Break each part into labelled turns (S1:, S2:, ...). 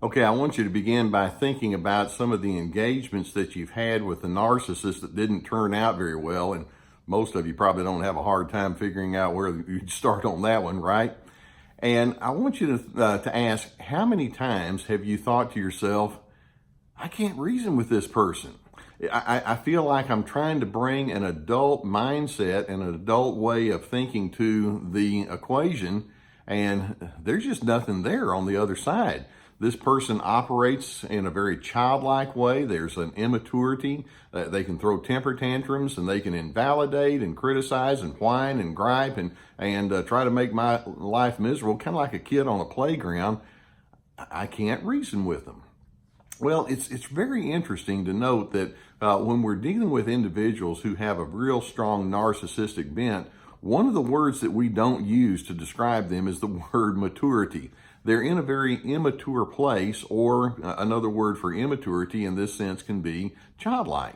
S1: Okay, I want you to begin by thinking about some of the engagements that you've had with the narcissist that didn't turn out very well. And most of you probably don't have a hard time figuring out where you'd start on that one, right? And I want you to ask, how many times have you thought to yourself, I can't reason with this person? I feel like I'm trying to bring an adult mindset and an adult way of thinking to the equation, and there's just nothing there on the other side. This person operates in a very childlike way. There's an immaturity. They can throw temper tantrums, and they can invalidate and criticize and whine and gripe and try to make my life miserable, kind of like a kid on a playground. I can't reason with them. Well, it's very interesting to note that when we're dealing with individuals who have a real strong narcissistic bent, one of the words that we don't use to describe them is the word maturity. They're in a very immature place, or another word for immaturity in this sense can be childlike.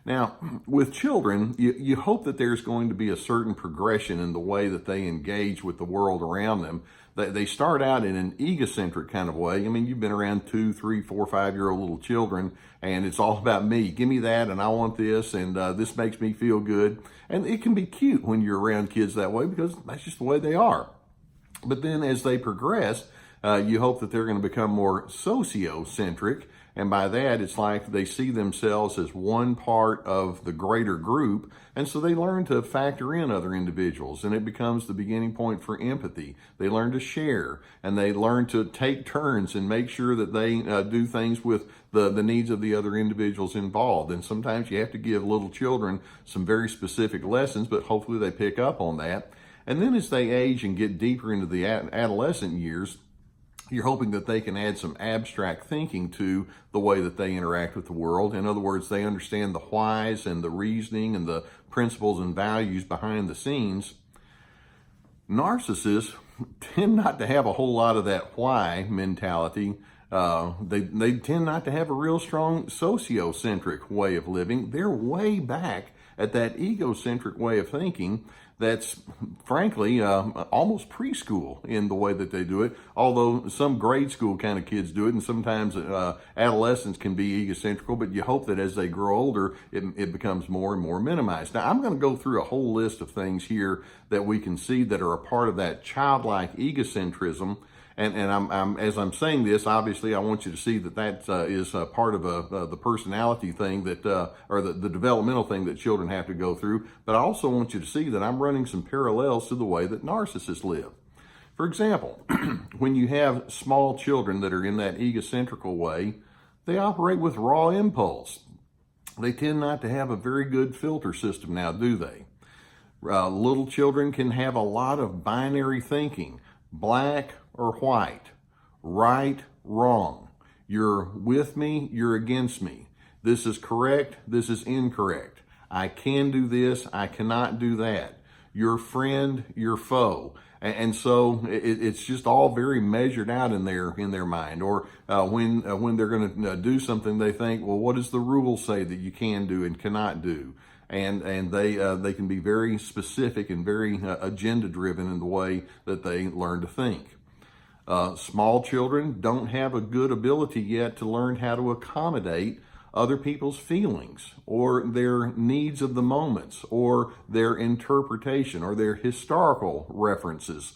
S1: Now, with children, you hope that there's going to be a certain progression in the way that they engage with the world around them. They start out in an egocentric kind of way. I mean, you've been around 2, 3, 4, 5-year-old little children, and it's all about me. Give me that, and I want this, and this makes me feel good. And it can be cute when you're around kids that way because that's just the way they are. But then as they progress, you hope that they're going to become more sociocentric. And by that, it's like they see themselves as one part of the greater group. And so they learn to factor in other individuals, and it becomes the beginning point for empathy. They learn to share, and they learn to take turns and make sure that they do things with the needs of the other individuals involved. And sometimes you have to give little children some very specific lessons, but hopefully they pick up on that. And then as they age and get deeper into the adolescent years, you're hoping that they can add some abstract thinking to the way that they interact with the world. In other words, they understand the whys and the reasoning and the principles and values behind the scenes. Narcissists tend not to have a whole lot of that why mentality. They tend not to have a real strong sociocentric way of living. They're way back at that egocentric way of thinking that's frankly almost preschool in the way that they do it, although some grade school kind of kids do it, and sometimes adolescents can be egocentrical, but you hope that as they grow older, it becomes more and more minimized. Now, I'm going to go through a whole list of things here that we can see that are a part of that childlike egocentrism. And I'm as I'm saying this, obviously, I want you to see that is part of the personality thing that, or the developmental thing that children have to go through. But I also want you to see that I'm running some parallels to the way that narcissists live. For example, when you have small children that are in that egocentrical way, they operate with raw impulse. They tend not to have a very good filter system now, do they? Little children can have a lot of binary thinking. Black or white, right, wrong. You're with me, you're against me. This is correct, this is incorrect. I can do this, I cannot do that. Your friend, your foe. And so it's just all very measured out in their mind. Or when they're going to do something, they think, well, what does the rule say that you can do and cannot do? And they can be very specific and very agenda driven in the way that they learn to think. Small children don't have a good ability yet to learn how to accommodate other people's feelings or their needs of the moments or their interpretation or their historical references.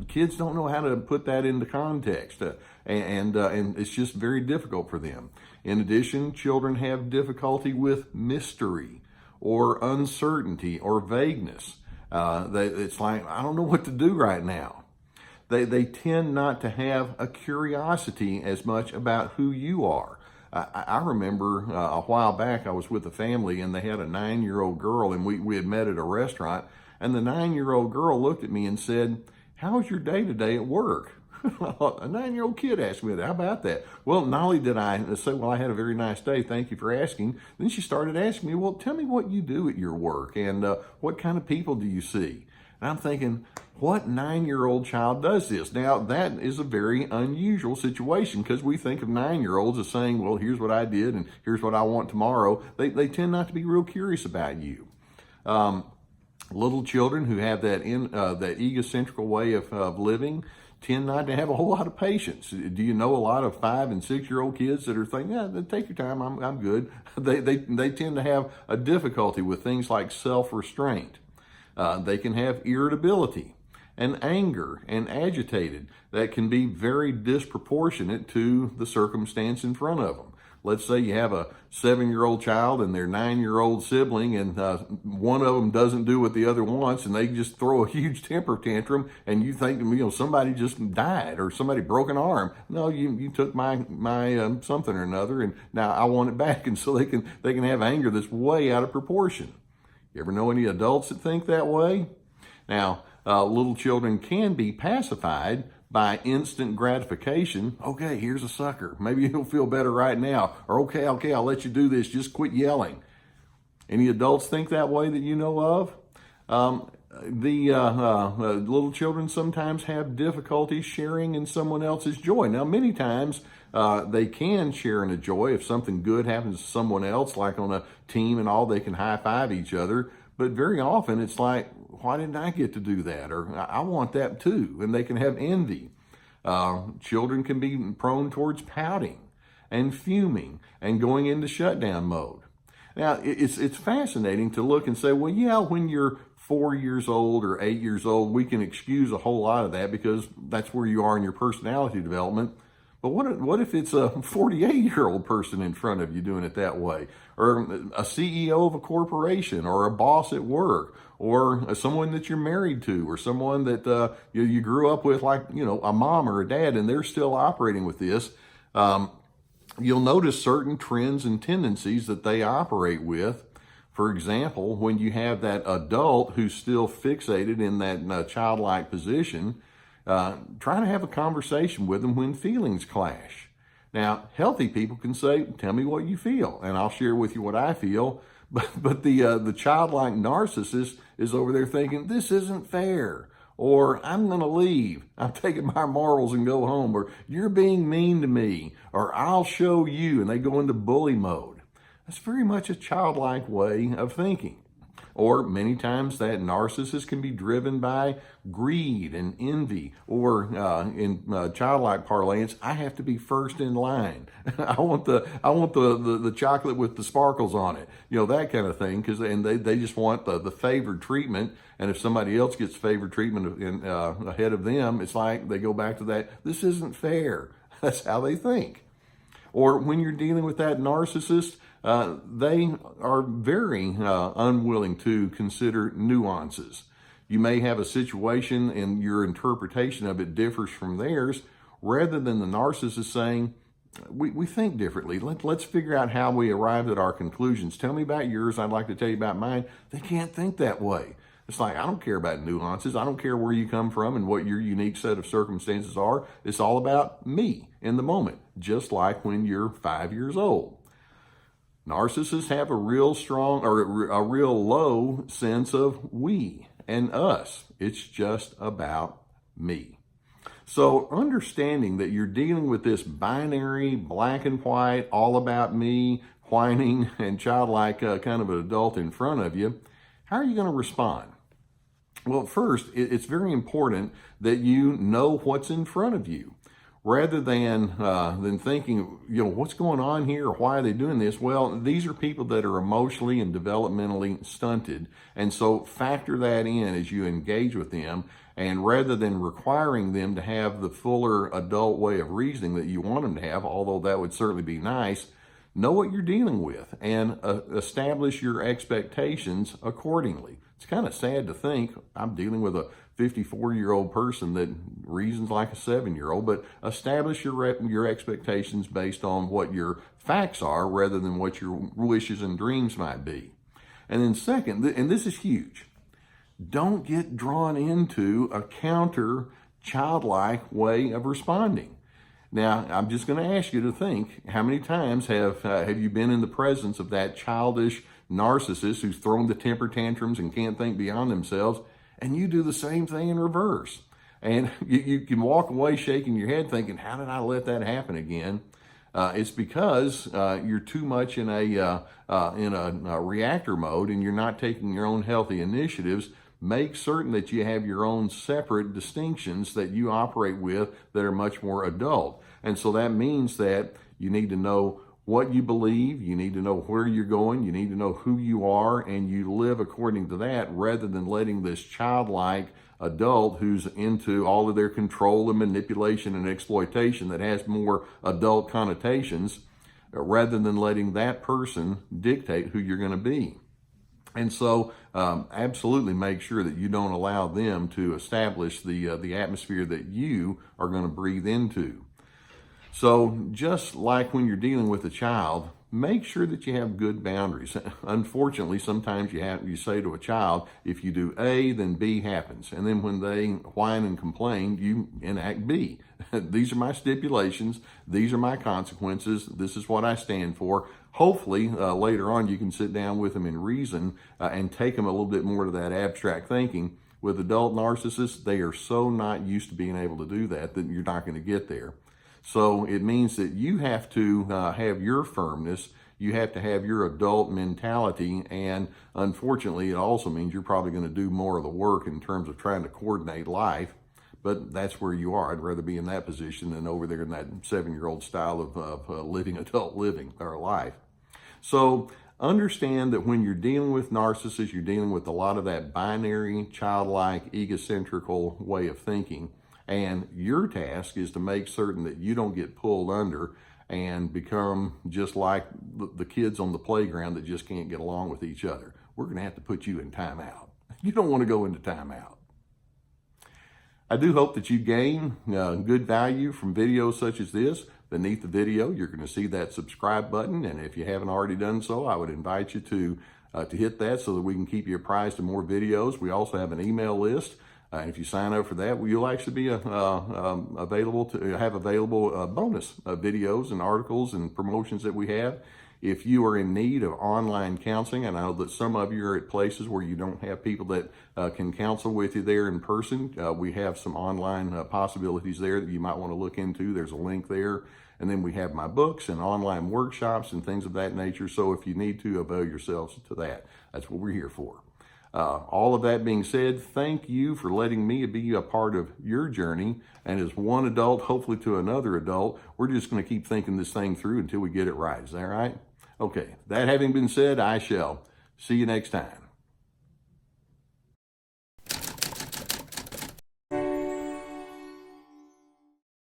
S1: Kids don't know how to put that into context, and it's just very difficult for them. In addition, children have difficulty with mystery or uncertainty or vagueness. It's like, I don't know what to do right now. They tend not to have a curiosity as much about who you are. I remember a while back I was with a family and they had a 9-year-old girl, and we had met at a restaurant, and the 9-year-old girl looked at me and said, "How was your day today at work?" A 9-year-old kid asked me that. How about that? Well, not only did I say, well, I had a very nice day, thank you for asking, then she started asking me, well, tell me what you do at your work and what kind of people do you see? And I'm thinking, what 9-year-old child does this? Now, that is a very unusual situation because we think of 9-year-olds as saying, well, here's what I did and here's what I want tomorrow. They tend not to be real curious about you. Little children who have that egocentrical way of living tend not to have a whole lot of patience. Do you know a lot of 5 and 6 year old kids that are thinking, yeah, take your time, I'm good. They tend to have a difficulty with things like self-restraint. They can have irritability and anger and agitated that can be very disproportionate to the circumstance in front of them. Let's say you have a 7-year-old child and their 9-year-old sibling, and one of them doesn't do what the other wants, and they just throw a huge temper tantrum, and you think, somebody just died or somebody broke an arm. No, you took my something or another, and now I want it back. And so they can have anger that's way out of proportion. You ever know any adults that think that way? Now, little children can be pacified by instant gratification. Okay, here's a sucker. Maybe you'll feel better right now. Or okay, I'll let you do this. Just quit yelling. Any adults think that way that you know of? Little children sometimes have difficulty sharing in someone else's joy. Now, many times they can share in a joy if something good happens to someone else, like on a team and all, they can high-five each other. But very often it's like, why didn't I get to do that? Or I want that too. And they can have envy. Children can be prone towards pouting and fuming and going into shutdown mode. Now, it's fascinating to look and say, well, yeah, when you're 4 years old or 8 years old, we can excuse a whole lot of that because that's where you are in your personality development. But what if it's a 48-year-old person in front of you doing it that way? Or a CEO of a corporation, or a boss at work, or someone that you're married to, or someone that you grew up with, like, a mom or a dad, and they're still operating with this. You'll notice certain trends and tendencies that they operate with. For example, when you have that adult who's still fixated in that childlike position, try to have a conversation with them when feelings clash. Now, healthy people can say, tell me what you feel, and I'll share with you what I feel. But the childlike narcissist is over there thinking, this isn't fair, or I'm going to leave, I'm taking my marbles and go home, or you're being mean to me, or I'll show you, and they go into bully mode. That's very much a childlike way of thinking. Or many times that narcissist can be driven by greed and envy, or in childlike parlance, I have to be first in line. I want the chocolate with the sparkles on it, that kind of thing. And they just want the favored treatment. And if somebody else gets favored treatment ahead of them, it's like they go back to that. This isn't fair. That's how they think. Or when you're dealing with that narcissist, they are very unwilling to consider nuances. You may have a situation and your interpretation of it differs from theirs, rather than the narcissist saying, we think differently. Let's figure out how we arrived at our conclusions. Tell me about yours. I'd like to tell you about mine. They can't think that way. It's like, I don't care about nuances. I don't care where you come from and what your unique set of circumstances are. It's all about me in the moment, just like when you're 5 years old. Narcissists have a real strong or a real low sense of we and us. It's just about me. So understanding that you're dealing with this binary, black and white, all about me, whining and childlike kind of an adult in front of you, how are you going to respond? Well, first, it's very important that you know what's in front of you. Rather than thinking, what's going on here, or why are they doing this? Well, these are people that are emotionally and developmentally stunted. And so factor that in as you engage with them. And rather than requiring them to have the fuller adult way of reasoning that you want them to have, although that would certainly be nice, know what you're dealing with and establish your expectations accordingly. It's kind of sad to think I'm dealing with a 54-year-old person that reasons like a 7-year-old, but establish your expectations based on what your facts are rather than what your wishes and dreams might be. And then second, and this is huge, don't get drawn into a counter childlike way of responding. Now, I'm just going to ask you to think, how many times have you been in the presence of that childish narcissist who's throwing the temper tantrums and can't think beyond themselves, and you do the same thing in reverse? And you can walk away shaking your head thinking, how did I let that happen again? It's because you're too much in a reactor mode, and you're not taking your own healthy initiatives make certain that you have your own separate distinctions that you operate with that are much more adult. And so that means that you need to know what you believe, you need to know where you're going, you need to know who you are, and you live according to that rather than letting this childlike adult who's into all of their control and manipulation and exploitation that has more adult connotations, rather than letting that person dictate who you're going to be. And so absolutely make sure that you don't allow them to establish the atmosphere that you are going to breathe into. So just like when you're dealing with a child, make sure that you have good boundaries. Unfortunately, sometimes you say to a child, if you do A, then B happens. And then when they whine and complain, you enact B. These are my stipulations. These are my consequences. This is what I stand for. Hopefully, later on, you can sit down with them and reason and take them a little bit more to that abstract thinking. With adult narcissists, they are so not used to being able to do that you're not going to get there. So it means that you have to have your firmness, you have to have your adult mentality, and unfortunately it also means you're probably going to do more of the work in terms of trying to coordinate life, but that's where you are. I'd rather be in that position than over there in that 7-year-old style of living adult living or life. So understand that when you're dealing with narcissists, you're dealing with a lot of that binary, childlike, egocentrical way of thinking. And your task is to make certain that you don't get pulled under and become just like the kids on the playground that just can't get along with each other. We're going to have to put you in timeout. You don't want to go into timeout. I do hope that you gain good value from videos such as this. Beneath the video, you're going to see that subscribe button. And if you haven't already done so, I would invite you to hit that so that we can keep you apprised of more videos. We also have an email list. If you sign up for that, you'll actually be available bonus videos and articles and promotions that we have. If you are in need of online counseling, and I know that some of you are at places where you don't have people that can counsel with you there in person, we have some online possibilities there that you might want to look into. There's a link there. And then we have my books and online workshops and things of that nature. So if you need to, avail yourselves to that. That's what we're here for. All of that being said, thank you for letting me be a part of your journey. And as one adult, hopefully to another adult, we're just going to keep thinking this thing through until we get it right. Is that right? Okay. That having been said, I shall see you next time.